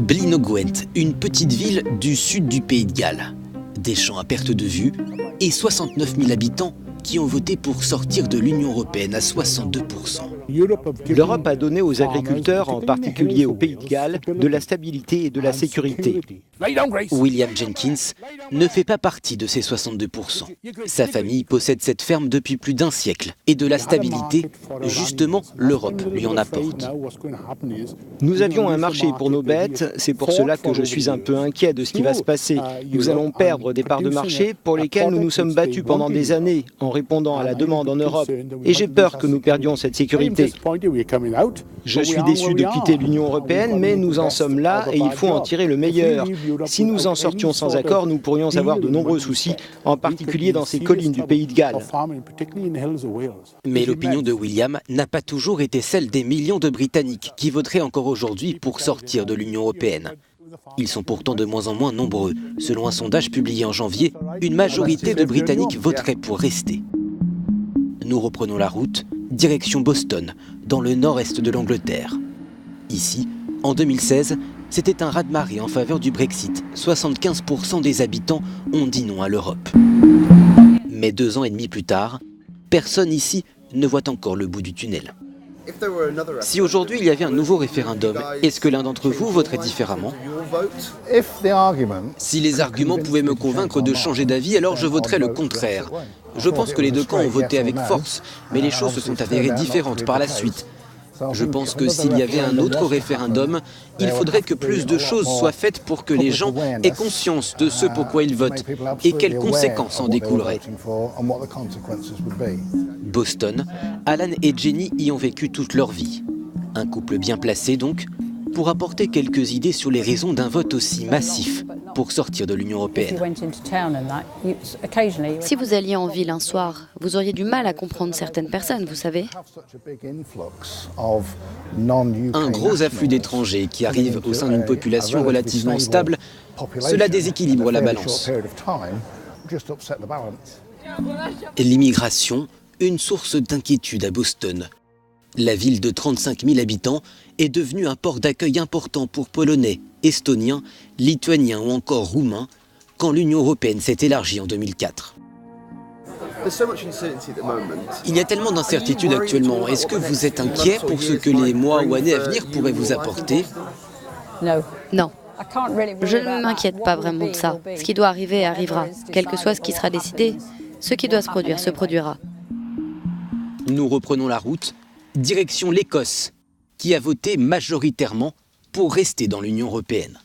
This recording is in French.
Blaenau Gwent, une petite ville du sud du Pays de Galles. Des champs à perte de vue et 69 000 habitants qui ont voté pour sortir de l'Union européenne à 62%. L'Europe a donné aux agriculteurs, en particulier au Pays de Galles, de la stabilité et de la sécurité. William Jenkins ne fait pas partie de ces 62%. Sa famille possède cette ferme depuis plus d'un siècle. Et de la stabilité, justement, l'Europe lui en apporte. Nous avions un marché pour nos bêtes, c'est pour cela que je suis un peu inquiet de ce qui va se passer. Nous allons perdre des parts de marché pour lesquelles nous nous sommes battus pendant des années en répondant à la demande en Europe. Et j'ai peur que nous perdions cette sécurité. Je suis déçu de quitter l'Union européenne, mais nous en sommes là et il faut en tirer le meilleur. Si nous en sortions sans accord, nous pourrions avoir de nombreux soucis, en particulier dans ces collines du Pays de Galles. Mais l'opinion de William n'a pas toujours été celle des millions de Britanniques qui voteraient encore aujourd'hui pour sortir de l'Union européenne. Ils sont pourtant de moins en moins nombreux. Selon un sondage publié en janvier, une majorité de Britanniques voteraient pour rester. Nous reprenons la route, direction Boston, dans le nord-est de l'Angleterre. Ici, en 2016, c'était un raz-de-marée en faveur du Brexit. 75% des habitants ont dit non à l'Europe. Mais 2 ans et demi plus tard, personne ici ne voit encore le bout du tunnel. Si aujourd'hui il y avait un nouveau référendum, est-ce que l'un d'entre vous voterait différemment ? Si les arguments pouvaient me convaincre de changer d'avis, alors je voterais le contraire. Je pense que les deux camps ont voté avec force, mais les choses se sont avérées différentes par la suite. Je pense que s'il y avait un autre référendum, il faudrait que plus de choses soient faites pour que les gens aient conscience de ce pourquoi ils votent et quelles conséquences en découleraient. Boston, Alan et Jenny y ont vécu toute leur vie. Un couple bien placé donc, pour apporter quelques idées sur les raisons d'un vote aussi massif pour sortir de l'Union européenne. Si vous alliez en ville un soir, vous auriez du mal à comprendre certaines personnes, vous savez. Un gros afflux d'étrangers qui arrivent au sein d'une population relativement stable, cela déséquilibre la balance. L'immigration, une source d'inquiétude à Boston. La ville de 35 000 habitants est devenue un port d'accueil important pour Polonais, Estoniens, Lituaniens ou encore Roumains quand l'Union européenne s'est élargie en 2004. Il y a tellement d'incertitudes actuellement. Est-ce que vous êtes inquiet pour ce que les mois ou années à venir pourraient vous apporter ? Non. Je ne m'inquiète pas vraiment de ça. Ce qui doit arriver arrivera. Quel que soit ce qui sera décidé, ce qui doit se produira. Nous reprenons la route, direction l'Écosse, qui a voté majoritairement pour rester dans l'Union européenne.